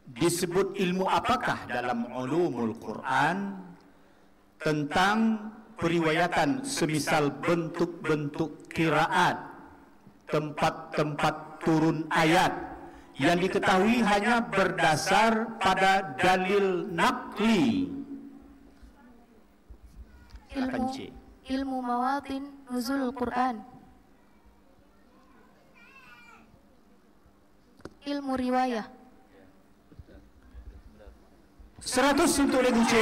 disebut ilmu apakah dalam ulumul Quran tentang periwayatan semisal bentuk-bentuk qiraat, tempat-tempat turun ayat yang diketahui hanya berdasar pada dalil naqli. Ilmu mawatin nuzulul Quran, ilmu riwayah. 100 untuk regu C.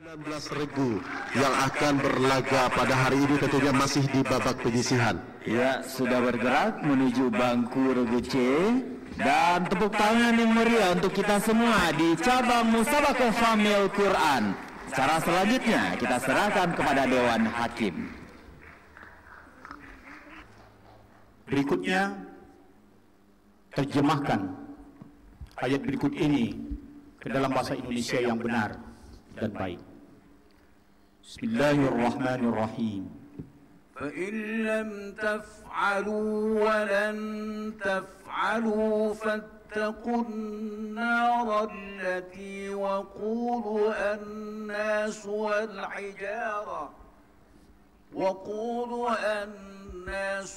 19 regu yang akan berlaga pada hari ini tentunya masih di babak penyisihan. Ya, sudah bergerak menuju bangku regu C. Dan tepuk tangan yang meriah untuk kita semua di cabang Musabaqah Famil Quran. Secara selanjutnya kita serahkan kepada Dewan Hakim. Berikutnya, terjemahkan ayat berikut ini ke dalam bahasa Indonesia yang benar dan baik. Bismillahirrahmanirrahim. فَإِن لَّمْ تَفْعَلُوا وَلَن تَفْعَلُوا فَاتَّقُوا النَّارَ الَّتِي وَقُودُهَا النَّاسُ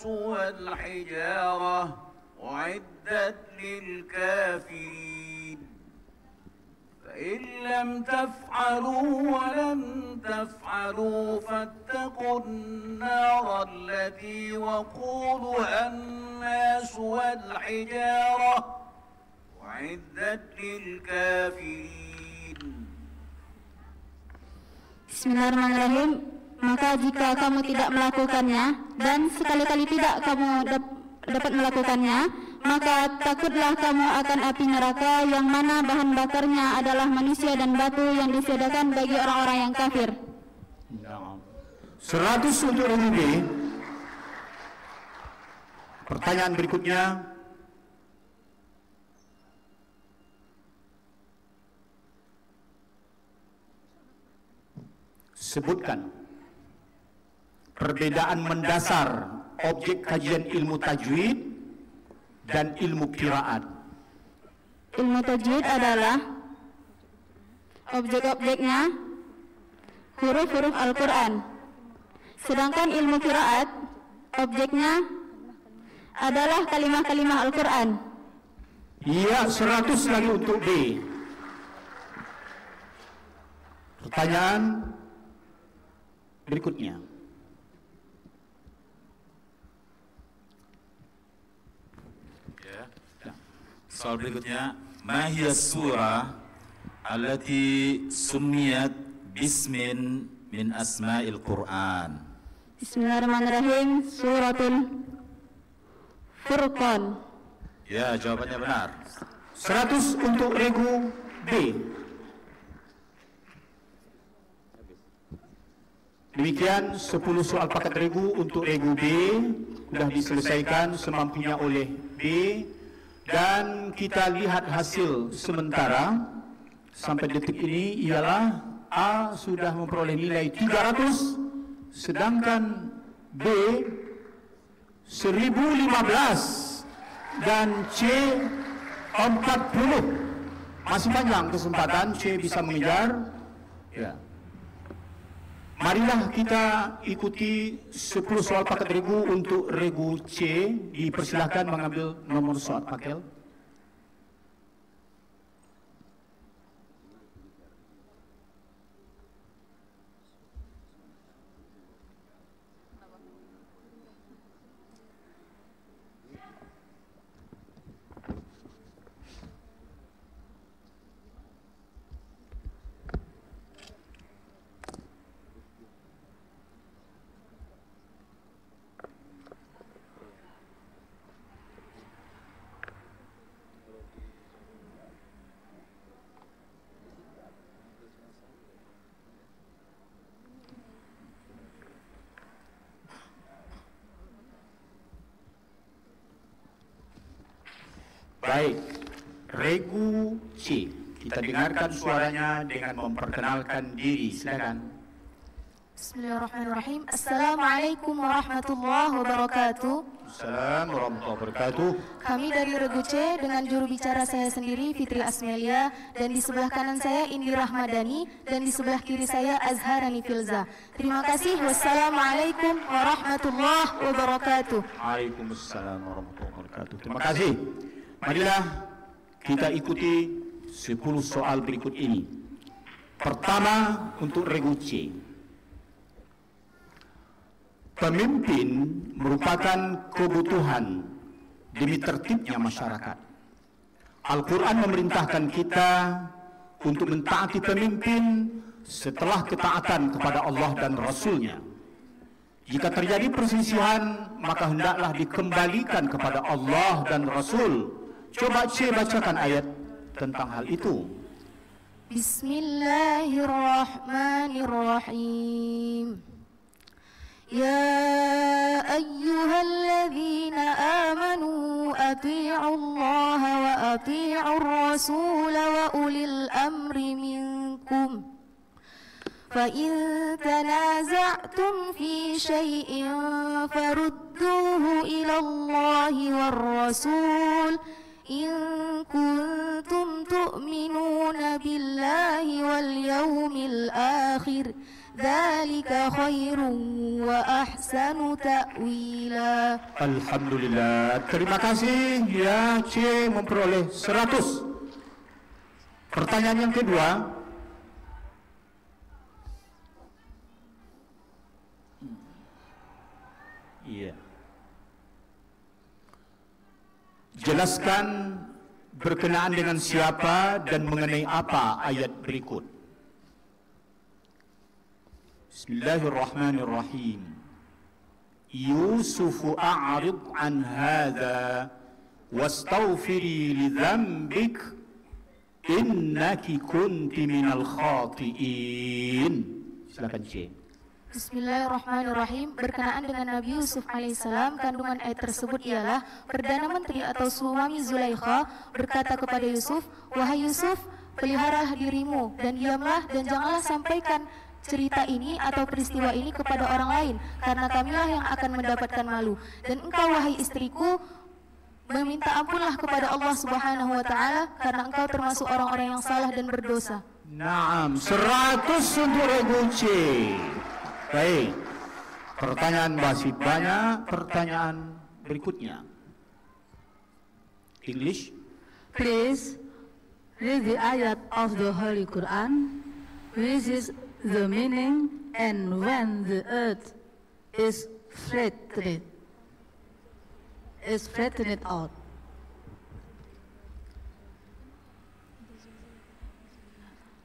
وَالْحِجَارَةُ أُعِدَّتْ لِلْكَافِرِينَ فَإِن لَّمْ تَفْعَلُوا وَلَن تَفْعَلُوا فَاتَّقُوا النَّارَ الَّتِي وَقُودُهَا النَّاسُ وَالْحِجَارَةُ أُعِدَّتْ لِلْكَافِرِينَ. Bismillahirrahmanirrahim. Maka jika kamu tidak melakukannya dan sekali-kali tidak kamu dapat melakukannya, maka takutlah kamu akan api neraka yang mana bahan bakarnya adalah manusia dan batu yang disediakan bagi orang-orang yang kafir. 100 untuk regu B. Pertanyaan berikutnya, sebutkan perbedaan mendasar objek kajian ilmu tajwid dan ilmu qiraat. Ilmu tajwid adalah objek-objeknya huruf-huruf Al-Quran, sedangkan ilmu qiraat objeknya adalah kalimah-kalimah Al-Quran. Iya, 100 lagi untuk B. Pertanyaan berikutnya, soal berikutnya, ma hiya surah allati summiyat bismin min asma'il Qur'an? Bismillahirrahmanirrahim. Suratul Furqan. Ya, jawabannya benar. 100 untuk regu B. Demikian 10 soal paket regu untuk regu B sudah diselesaikan semampunya oleh B. Dan kita lihat hasil sementara sampai detik ini ialah A sudah memperoleh nilai 300, sedangkan B 1015 dan C 40. Masih panjang kesempatan C bisa mengejar. Ya. Marilah kita ikuti 10 soal paket regu untuk regu C. Dipersilahkan mengambil nomor soal paket. Baik, regu C. Kita dengarkan suaranya dengan memperkenalkan diri. Silakan. Bismillahirrahmanirrahim. Assalamualaikum warahmatullahi wabarakatuh. Assalamualaikum warahmatullahi wabarakatuh. Kami dari Regu C dengan juru bicara saya sendiri Fitri Asmelia, dan di sebelah kanan saya Indi Rahmadani, dan di sebelah kiri saya Azharani Filza. Terima kasih. Wassalamualaikum warahmatullahi wabarakatuh. Waalaikumsalam warahmatullahi wabarakatuh. Terima kasih. Marilah kita ikuti 10 soal berikut ini. Pertama untuk Regu C. Pemimpin merupakan kebutuhan demi tertibnya masyarakat. Al-Quran memerintahkan kita untuk mentaati pemimpin setelah ketaatan kepada Allah dan Rasul-Nya. Jika terjadi perselisihan, maka hendaklah dikembalikan kepada Allah dan Rasul. Coba C bacakan ayat tentang hal itu. Bismillahirrahmanirrahim. يا أيها الذين آمنوا أطيعوا الله وأطيعوا الرسول وأولي الأمر منكم فإن تنازعتم في شيء فردوه إلى الله والرسول إن كنتم تؤمنون بالله واليوم الآخر ذلك خير وأحسن تأويلا. Alhamdulillah. Terima kasih ya, C memperoleh 100. Pertanyaan yang kedua. Iya. Jelaskan berkenaan dengan siapa dan mengenai apa ayat berikut. Bismillahirrahmanirrahim. Yusufu a'rid an hadha wastaghfiri li dhanbik innaki kunti minal khati'in. Silakan C. Bismillahirrahmanirrahim. Berkenaan dengan Nabi Yusuf alaihissalam, kandungan ayat tersebut ialah Perdana Menteri atau suami Zulaikha berkata kepada Yusuf, "Wahai Yusuf, peliharalah dirimu dan diamlah dan janganlah sampaikan cerita ini atau peristiwa ini kepada orang lain, karena kamilah yang akan mendapatkan malu. Dan engkau wahai istriku, meminta ampunlah kepada Allah Subhanahu wa taala karena engkau termasuk orang-orang yang salah dan berdosa." Naam, 100 untuk Regu C. Baik. Pertanyaan masih banyak. Pertanyaan berikutnya. English. Please read the ayat of the Holy Quran, which is the meaning and when the earth is flattened out.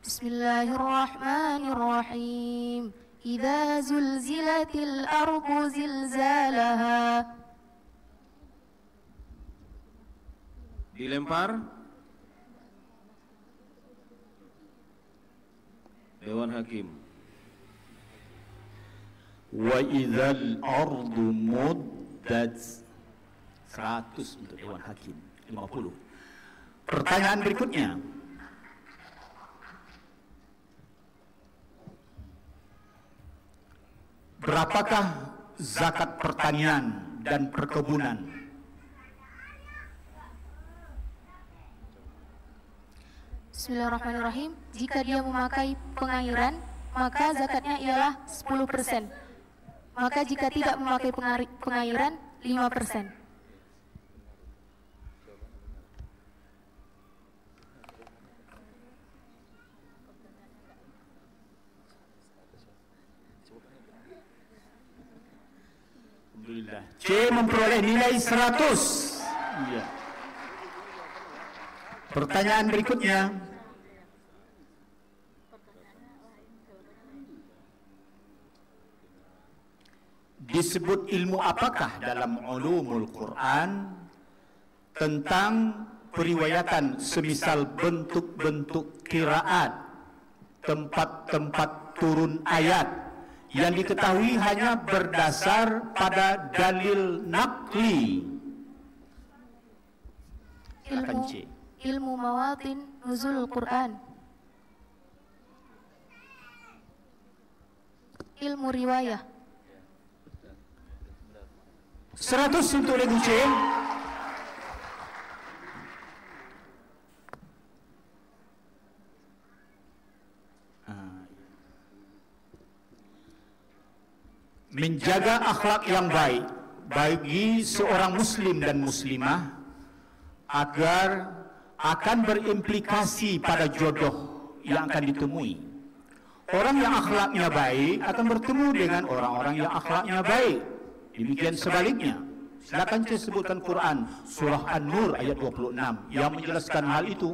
Bismillahirrahmanirrahim. Idza zulzilatil ardu zilzalaha. Dilempar. Dewan Hakim. Wa idzal ardu muddat. 100 untuk Dewan Hakim. 50. Pertanyaan berikutnya. Berapakah zakat pertanian dan perkebunan? Bismillahirrahmanirrahim. Jika dia memakai pengairan, maka zakatnya ialah 10%. Maka jika tidak memakai pengairan, 5%. Alhamdulillah. C memperoleh nilai 100. Iya. Pertanyaan berikutnya. Disebut ilmu apakah dalam ulumul Quran tentang periwayatan semisal bentuk-bentuk qiraat, tempat-tempat turun ayat yang diketahui hanya berdasar pada dalil naqli. Ilmu mawatin nuzul Quran. ilmu riwayah. 100 untuk regu C. Menjaga akhlak yang baik bagi seorang muslim dan muslimah agar akan berimplikasi pada jodoh yang akan ditemui. Orang yang akhlaknya baik akan bertemu dengan orang-orang yang akhlaknya baik. Demikian sebaliknya. Silakan saya sebutkan Quran surah An-Nur ayat 26 yang menjelaskan hal itu.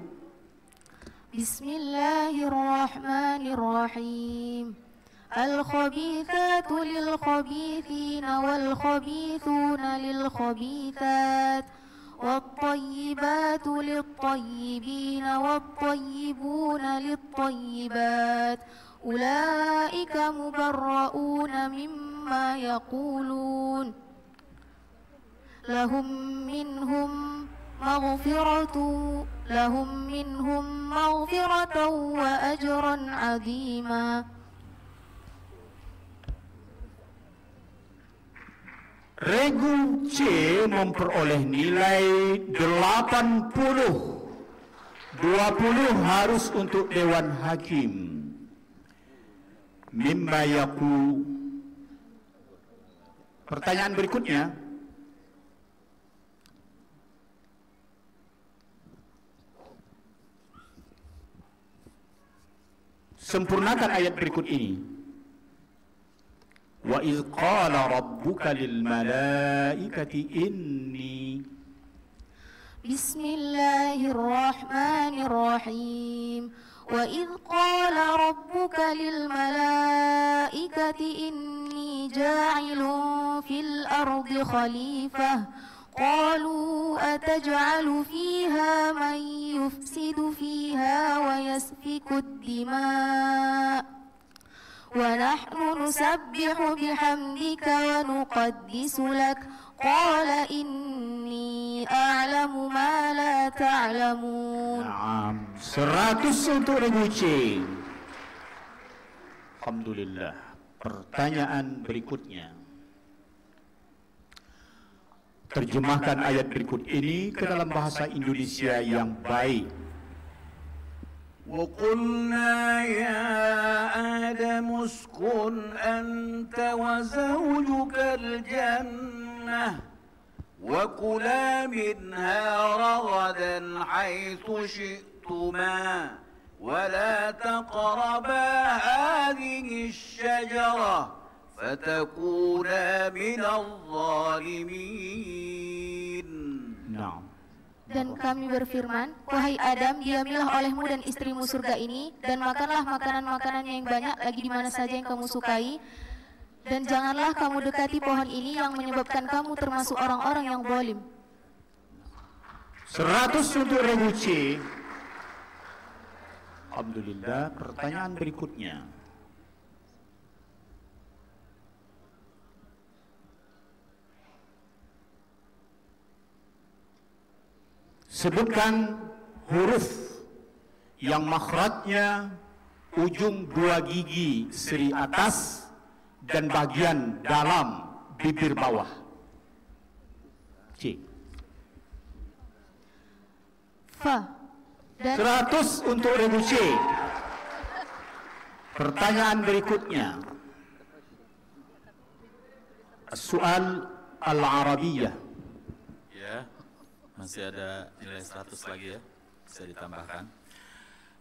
Bismillahirrahmanirrahim. الخبيثات للخبيثين والخبيثون للخبيثات والطيبات للطيبين والطيبون للطيبات أولئك مبرؤون مما يقولون لهم منهم مغفرة وأجرا عظيما. Regu C memperoleh nilai 80. 20 harus untuk Dewan Hakim. Mimma yaku. Pertanyaan berikutnya. Sempurnakan ayat berikut ini. Wa iz qala rabbuka lil malaikati inni. Bismillahirrahmanirrahim. Wa iz qala rabbuka lil malaikati inni ja'ilun fil ardi khalifah. Qalu ataj'alu fiha man yufsidu fiha wa yasfiku ad-dima' ونحن نسبح بحمدك ونقدس لك قال إني أعلم ما لا تعلمون. 100 untuk regu C. Alhamdulillah. Pertanyaan berikutnya. Terjemahkan ayat berikut ini ke dalam bahasa Indonesia yang baik. وقلنا يا آدم اسكن أنت وزوجك الجنة وكلا منها رغدا حيث شئتما ولا تقربا هذه الشجرة فتكونا من الظالمين. Nah. Dan kami berfirman, wahai Adam, diamilah olehmu dan istrimu surga ini, dan makanlah makanan-makanan yang banyak lagi di mana saja yang kamu sukai, dan janganlah kamu dekati pohon ini yang menyebabkan kamu termasuk orang-orang yang zalim. 100 untuk regu C. Alhamdulillah. Pertanyaan berikutnya. Sebutkan huruf yang makhrajnya ujung 2 gigi seri atas dan bagian dalam bibir bawah. C. Fa. Dan 100 untuk regu C. Pertanyaan berikutnya. Soal Al-Arabiyah. Ya, masih ada nilai 100 lagi ya, bisa ditambahkan.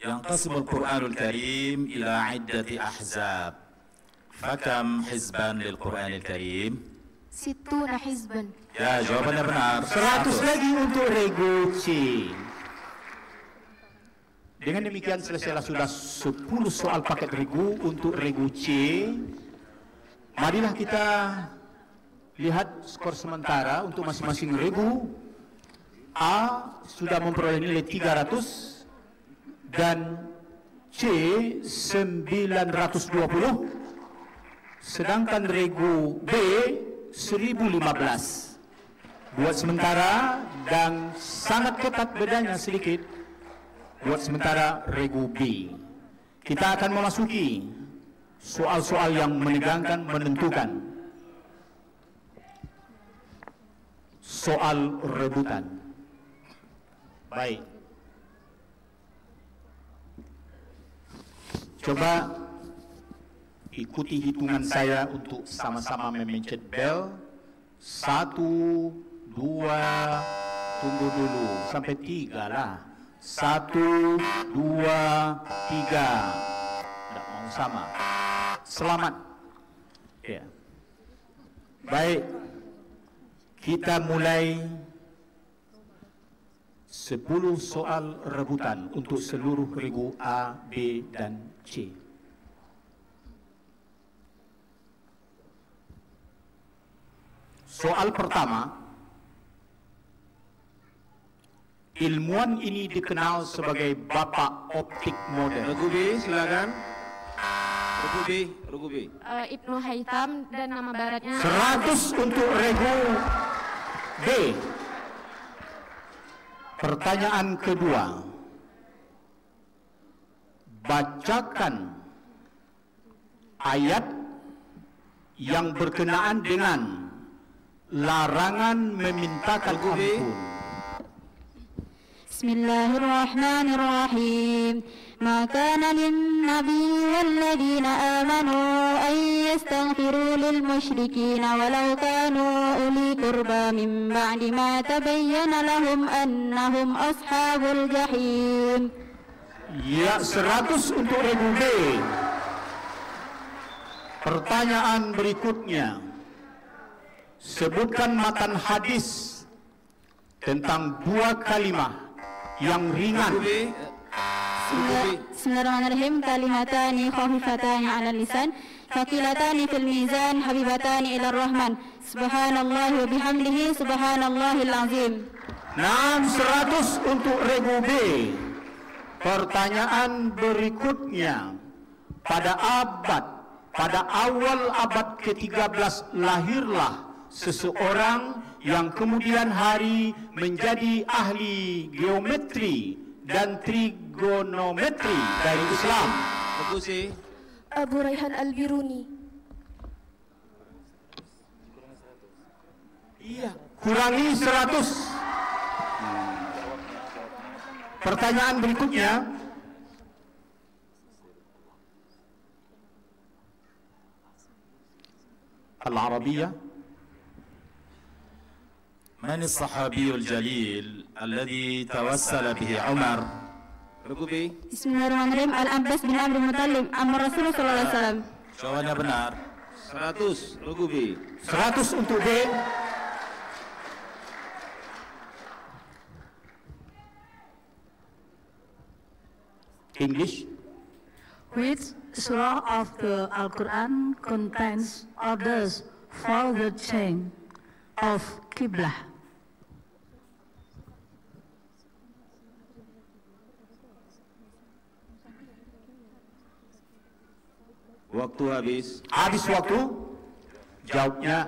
Yanqasimul Qur'anul Karim ila iddati ahzab. Fakam hizban lil Qur'anil Karim? 60 hizban. Ya, jawabannya benar. 100 lagi untuk regu C. Dengan demikian selesailah sudah 10 soal paket regu untuk regu C. Marilah kita lihat skor sementara untuk masing-masing regu. A sudah memperoleh nilai 300 dan C 920, sedangkan regu B 1015. Buat sementara dan sangat ketat bedanya sedikit. Buat sementara regu B. Kita akan memasuki soal-soal yang menegangkan, menentukan. Soal rebutan. Baik. Coba ikuti hitungan saya untuk sama-sama memencet bel. 1, 2, tunggu dulu sampai 3 lah. 1, 2, 3. Tidak mau sama. Selamat. Ya. Baik. Kita mulai 10 soal rebutan untuk seluruh regu A, B, dan C. Soal pertama, ilmuwan ini dikenal sebagai bapak optik modern. Regu B, silakan. Regu B. Ibnu Haytham dan nama baratnya 100 untuk regu B. Pertanyaan kedua, bacakan ayat yang berkenaan dengan larangan memintakan ampun. Bismillahirrahmanirrahim. Ma kana lin-nabiyyi wal-ladzina amanu an yastaghfiru lil-musyrikeen walau kanu uli qurba min ba'di ma tabayyana lahum annahum ashabul jahim. Ya, 100 untuk regu B. Pertanyaan berikutnya, sebutkan matan hadis tentang 2 kalimat yang ringan. Bismillahirrahmanirrahim. Kalimatani khafifatani 'ala lisan, thaqilatani fil mizan, habibatani ila rahman. Subhanallah wa bihamdihi, subhanallahil azim. 100 untuk regu B. Pertanyaan berikutnya, pada awal abad ke-13 lahirlah seseorang yang kemudian hari menjadi ahli geometri dan trigonometri dari Islam. Abu Rayhan Al-Biruni. Iya, kurangi 100. Pertanyaan berikutnya, Al-Arabiyah. من الصحابي الجليل الذي توسل به عمر؟ Bismillahirrahmanirrahim. Al-Abbas bin Abdul Muttalib, Amr Rasulullah sallallahu alaihi wasallam. Jawabannya benar. 100, regu B. 100 untuk B. English. Which surah of the Al-Quran contains orders for the change of Qiblah? Waktu habis. Habis waktu. Jawabnya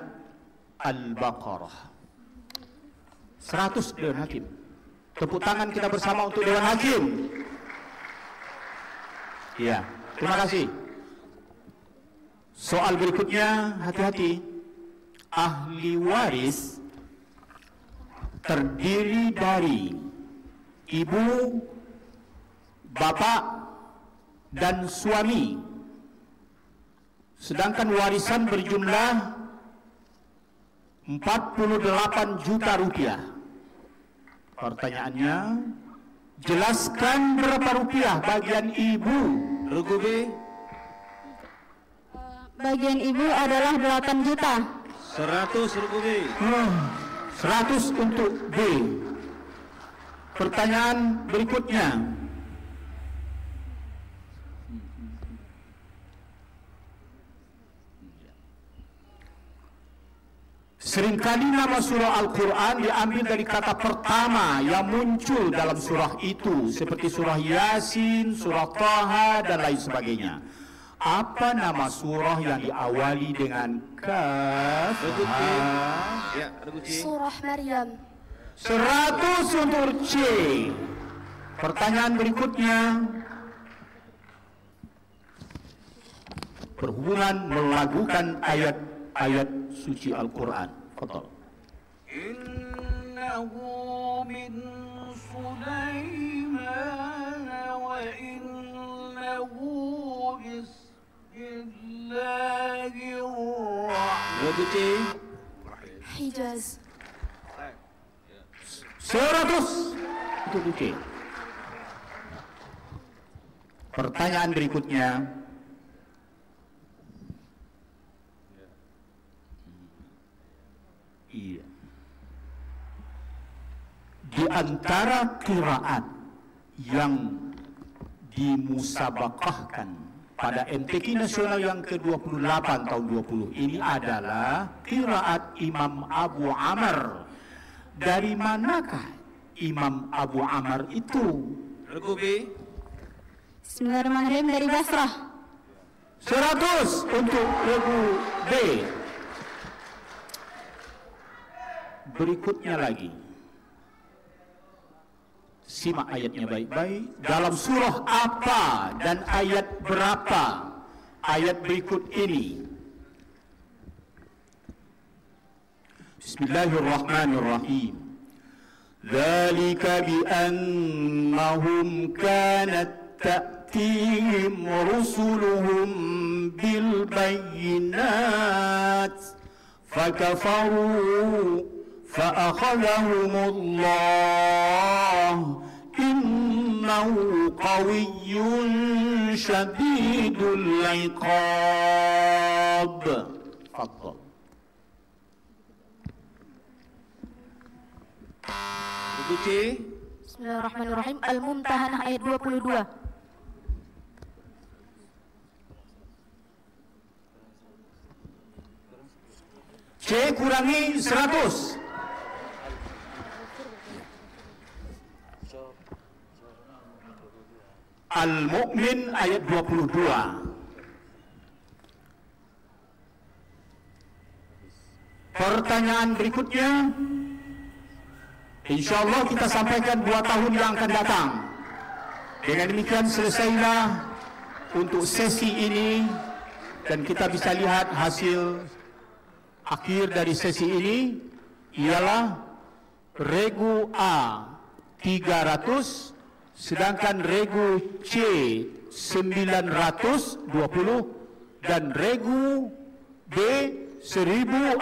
Al-Baqarah. 100 Dewan Hakim. Tepuk tangan kita bersama untuk Dewan Hakim. Ya, terima kasih. Soal berikutnya, hati-hati. Ahli waris terdiri dari ibu, bapak, dan suami. Sedangkan warisan berjumlah 48 juta rupiah. Pertanyaannya, jelaskan berapa rupiah bagian ibu. Regu B. Bagian ibu adalah 8 juta. 100, regu B. 100 untuk B. Pertanyaan berikutnya. Seringkali nama surah Al-Quran diambil dari kata pertama yang muncul dalam surah itu, seperti surah Yasin, surah Taha, dan lain sebagainya. Apa nama surah yang diawali dengan Kaf? Ya, regu C. Surah Maryam. 100 untuk C. Pertanyaan berikutnya. berhubungan melakukan ayat-ayat suci Al-Quran. Fadhal. Innahu min Sulaiman wa innahu bismillahirrahmanirrahim. Hijaz. 100 untuk Duce. Pertanyaan berikutnya. Iya. Di antara qiraat yang dimusabaqahkan pada MTQ nasional yang ke-28 tahun 20 ini adalah qiraat Imam Abu Amr. Dari manakah Imam Abu Amr itu? Regu B. Bismillahirrahmanirrahim, dari Basrah. 100 untuk regu B. Berikutnya lagi. Simak ayatnya baik-baik. Dalam surah apa dan ayat berapa ayat berikut ini? Bismillahirrahmanirrahim. Dzalika bi annahum kanat ta'tihim rusuluhum bil bayyinat fakafaru فأخذهم الله إنه قوي شديد العقاب. تفضل. Regu C. Bismillahirrahmanirrahim. Al-Mumtahanah ayat 22. C kurangi 100. Al-Mu'min ayat 22. Pertanyaan berikutnya, insyaallah kita sampaikan 2 tahun yang akan datang. Dengan demikian selesailah untuk sesi ini dan kita bisa lihat hasil akhir dari sesi ini ialah regu A 300, sedangkan regu C 920 dan regu B 1615.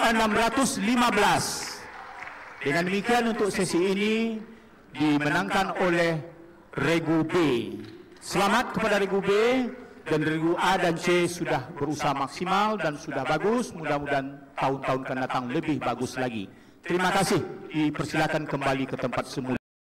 Dengan demikian untuk sesi ini dimenangkan oleh regu B. Selamat kepada regu B, dan regu A dan C sudah berusaha maksimal dan sudah bagus. Mudah-mudahan tahun-tahun akan datang lebih bagus lagi. Terima kasih. Dipersilakan kembali ke tempat semula.